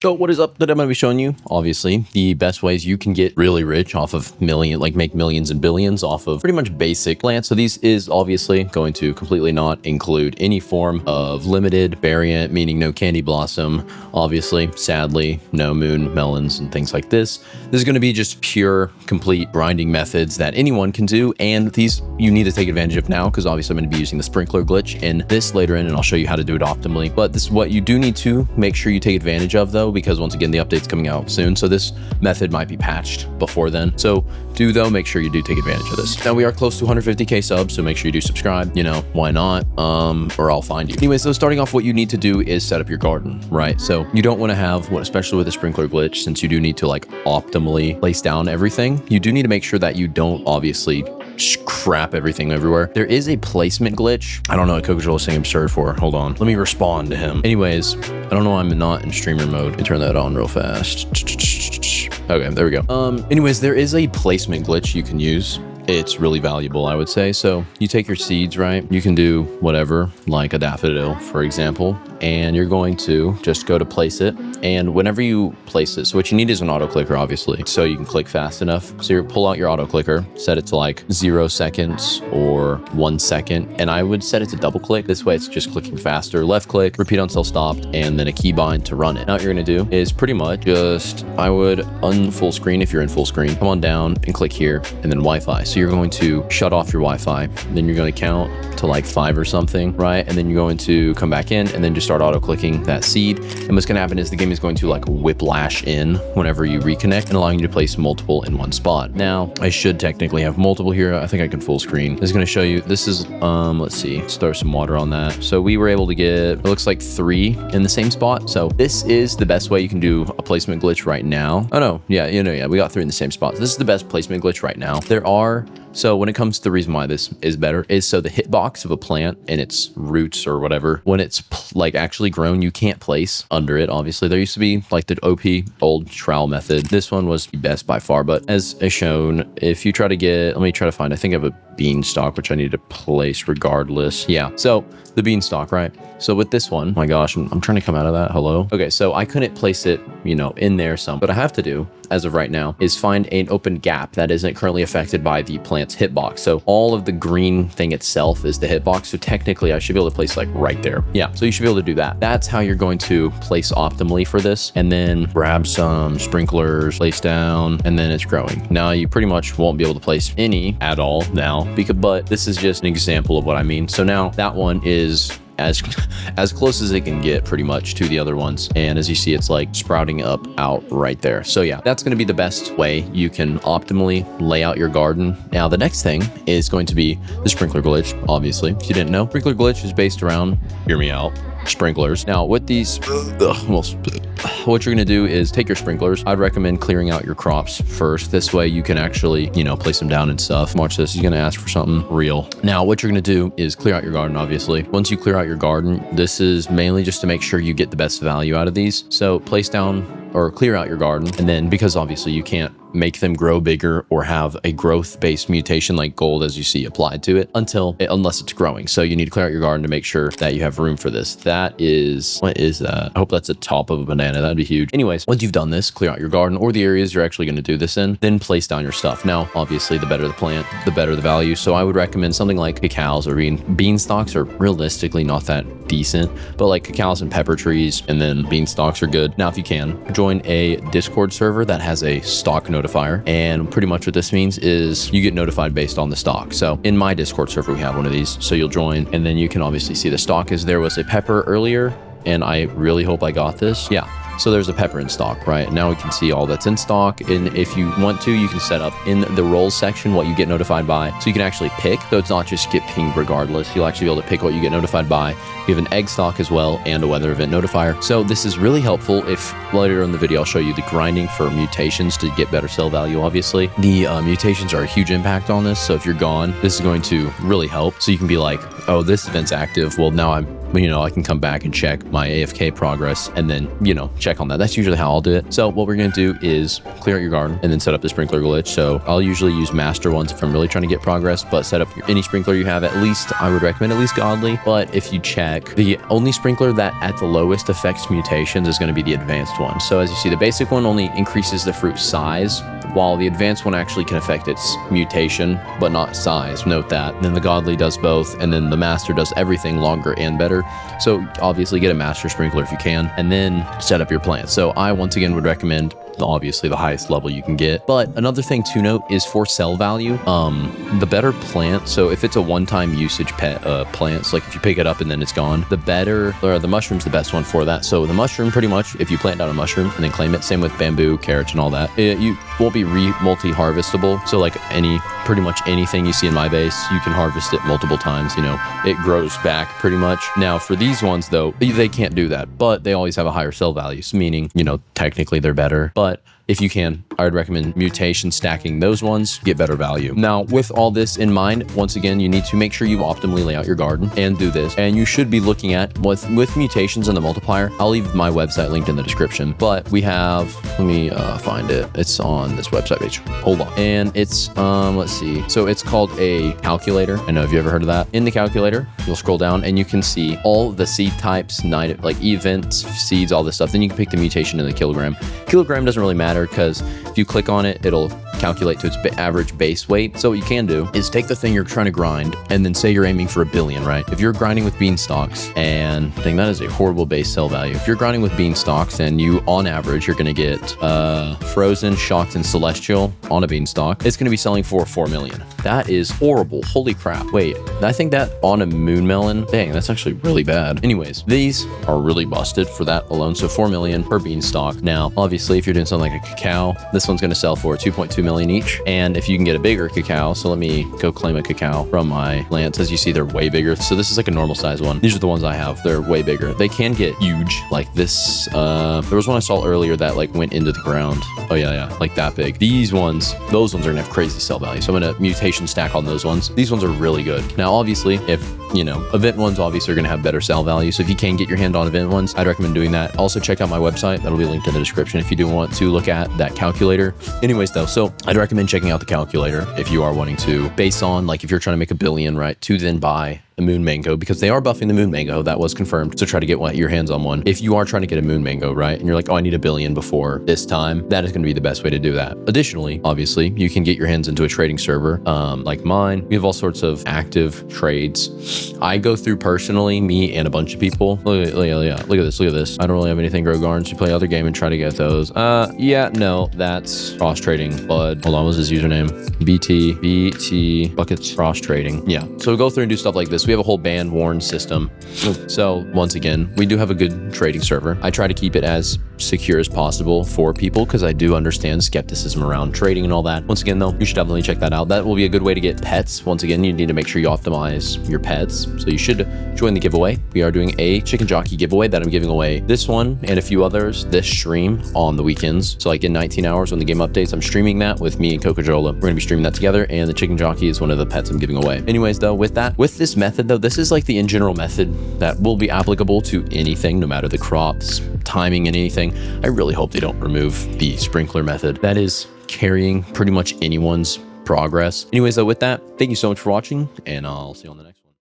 So what is up that I'm going to be showing you? Obviously, the best ways you can get really rich off of make millions and billions off of pretty much basic plants. So these is obviously going to completely not include any form of limited variant, meaning no candy blossom. Obviously, sadly, no moon melons and things like this. This is going to be just pure, complete grinding methods that anyone can do. And these you need to take advantage of now because obviously I'm going to be using the sprinkler glitch in this later in, and I'll show you how to do it optimally. But this is what you do need to make sure you take advantage of though, because once again, the update's coming out soon. So this method might be patched before then. So make sure you do take advantage of this. Now we are close to 150K subs, so make sure you do subscribe. You know, why not? Or I'll find you. Anyways, so starting off, what you need to do is set up your garden, right? So you don't want to have especially with a sprinkler glitch, since you do need to like optimally place down everything, you do need to make sure that you don't obviously crap everything everywhere. There is a placement glitch. I don't know what Coca-Cola is saying absurd for. Hold on. Let me respond to him. Anyways, I don't know why I'm not in streamer mode. Let me turn that on real fast. Okay, there we go. Anyways, there is a placement glitch you can use. It's really valuable, I would say. So you take your seeds, right? You can do whatever, like a daffodil, for example, and you're going to just go to place it. And whenever you place it, so what you need is an auto clicker, obviously, so you can click fast enough. So you pull out your auto clicker, set it to like 0 seconds or 1 second. And I would set it to double click. This way it's just clicking faster. Left click, repeat until stopped, and then a keybind to run it. Now what you're gonna do is pretty much just, I would unfull screen if you're in full screen. Come on down and click here and then Wi-Fi. So you're going to shut off your Wi-Fi. Then you're going to count to like 5 or something, right? And then you're going to come back in and then just start auto clicking that seed. And what's going to happen is the game is going to like whiplash in whenever you reconnect and allowing you to place multiple in one spot. Now I should technically have multiple here. I think I can full screen. This is going to show you, this is, let's see, let's throw some water on that. So we were able to get, it looks like 3 in the same spot. So this is the best way you can do a placement glitch right now. Oh no, yeah, we got 3 in the same spot. This is the best placement glitch right now. So when it comes to the reason why this is better is so the hitbox of a plant and its roots or whatever, when it's like actually grown, you can't place under it. Obviously there used to be like the OP old trowel method. This one was the best by far, but as shown, if you try to get, let me try to find, I think I have a beanstalk, which I need to place regardless. Yeah. So the beanstalk, right? So with this one, my gosh, I'm trying to come out of that. Hello. Okay. So I couldn't place it, in there what I have to do as of right now is find an open gap that isn't currently affected by the plant's hitbox. So all of the green thing itself is the hitbox. So technically I should be able to place like right there. Yeah. So you should be able to do that. That's how you're going to place optimally for this. And then grab some sprinklers, place down, and then it's growing. Now you pretty much won't be able to place any at all now, but this is just an example of what I mean. So now that one is as close as it can get pretty much to the other ones. And as you see, it's like sprouting up out right there. So yeah, that's going to be the best way you can optimally lay out your garden. Now, the next thing is going to be the sprinkler glitch. Obviously, if you didn't know, sprinkler glitch is based around, hear me out, sprinklers. Now with these, what you're going to do is take your sprinklers. I'd recommend clearing out your crops first. This way you can actually, place them down and stuff. Watch this. He's going to ask for something real. Now, what you're going to do is clear out your garden, obviously. Once you clear out your garden, this is mainly just to make sure you get the best value out of these. So place down or clear out your garden. And then because obviously you can't make them grow bigger or have a growth-based mutation like gold as you see applied to it unless it's growing. So you need to clear out your garden to make sure that you have room for this. What is that? I hope that's the top of a banana. That'd be huge. Anyways, once you've done this, clear out your garden or the areas you're actually going to do this in, then place down your stuff. Now, obviously the better the plant, the better the value. So I would recommend something like cacaos or beanstalks are realistically not that decent, but like cacaos and pepper trees and then beanstalks are good. Now, if you can, join a Discord server that has a stock notifier, and pretty much what this means is you get notified based on the stock. So in my Discord server we have one of these, so you'll join and then you can obviously see the stock. Is there was a pepper earlier and I really hope I got this. Yeah, so there's a pepper in stock. Right now we can see all that's in stock, and if you want to, you can set up in the roles section what you get notified by, so you can actually pick, so it's not just get pinged regardless. You'll actually be able to pick what you get notified by. You have an egg stock as well and a weather event notifier. So this is really helpful. If later in the video I'll show you the grinding for mutations to get better sell value. Obviously the mutations are a huge impact on this, so if you're gone, this is going to really help. So you can be like, oh, this event's active, well now I can come back and check my AFK progress and then check check on that. That's usually how I'll do it. So what we're going to do is clear out your garden and then set up the sprinkler glitch. So I'll usually use master ones if I'm really trying to get progress, but set up any sprinkler you have. At least I would recommend at least godly. But if you check, the only sprinkler that at the lowest affects mutations is going to be the advanced one. So as you see, the basic one only increases the fruit size, while the advanced one actually can affect its mutation, but not size. Note that. And then the godly does both, and then the master does everything longer and better. So obviously get a master sprinkler if you can, and then set up your plants. So I once again would recommend obviously the highest level you can get. But another thing to note is for sell value, the better plant. So if it's a one-time usage plants, like if you pick it up and then it's gone, the better, or the mushroom's the best one for that. So the mushroom, pretty much, if you plant down a mushroom and then claim it, same with bamboo, carrots, and all that, you won't be multi-harvestable. So like pretty much anything you see in my base, you can harvest it multiple times. You know, it grows back pretty much. Now for these ones though, they can't do that, but they always have a higher sell value, meaning, you know, technically they're better. But if you can, I would recommend mutation stacking those ones, get better value. Now, with all this in mind, once again, you need to make sure you optimally lay out your garden and do this. And you should be looking at with mutations and the multiplier. I'll leave my website linked in the description, but we have, let me find it. It's on this website page. Hold on. And it's, let's see. So it's called a calculator. I know, have you ever heard of that? In the calculator, you'll scroll down and you can see all the seed types, like events, seeds, all this stuff. Then you can pick the mutation in the kilogram. Kilogram doesn't really matter because if you click on it, it'll calculate to its average base weight. So what you can do is take the thing you're trying to grind and then say you're aiming for 1 billion, right? If you're grinding with beanstalks, and I think that is a horrible base sell value. If you're grinding with beanstalks, then you, on average, you're going to get frozen, shocked, and celestial on a beanstalk. It's going to be selling for 4 million. That is horrible. Holy crap. Wait, I think that on a moon melon, dang, that's actually really bad. Anyways, these are really busted for that alone. So 4 million per beanstalk. Now, obviously, if you're doing something like a cacao, this one's going to sell for 2.2 million each. And if you can get a bigger cacao, so let me go claim a cacao from my plants. As you see, they're way bigger. So this is like a normal size one. These are the ones I have. They're way bigger. They can get huge like this. There was one I saw earlier that like went into the ground. Oh yeah, like that big. These ones, those ones are gonna have crazy sell value. So I'm gonna mutation stack on those ones. These ones are really good. Now, obviously, if you know, event ones obviously are gonna have better sell value. So if you can get your hand on event ones, I'd recommend doing that. Also check out my website. That'll be linked in the description if you do want to look at that calculator. Anyways though, so I'd recommend checking out the calculator if you are wanting to, based on like if you're trying to make 1 billion, right, to then buy a moon mango, because they are buffing the moon mango. That was confirmed. So try to get your hands on one. If you are trying to get a moon mango, right, and you're like, oh, I need 1 billion before this time, that is going to be the best way to do that. Additionally, obviously, you can get your hands into a trading server like mine. We have all sorts of active trades. I go through personally, me and a bunch of people. Look at this. I don't really have anything grow gardens. You play other game and try to get those. Yeah, no, that's cross trading. Bud, hold on, what's his username? BT buckets cross trading. Yeah. So we go through and do stuff like this. We have a whole ban warn system. So once again, we do have a good trading server. I try to keep it as secure as possible for people because I do understand skepticism around trading and all that. Once again though, you should definitely check that out. That will be a good way to get pets. Once again, you need to make sure you optimize your pets. So you should join the giveaway. We are doing a chicken jockey giveaway that I'm giving away this one and a few others this stream on the weekends. So like in 19 hours when the game updates, I'm streaming that with me and Coca-Cola. We're gonna be streaming that together, and the chicken jockey is one of the pets I'm giving away. Anyways though, with this method though, this is like the in general method that will be applicable to anything, no matter the crops, timing, and anything. I really hope they don't remove the sprinkler method. That is carrying pretty much anyone's progress. Anyways though, with that, thank you so much for watching, and I'll see you on the next one.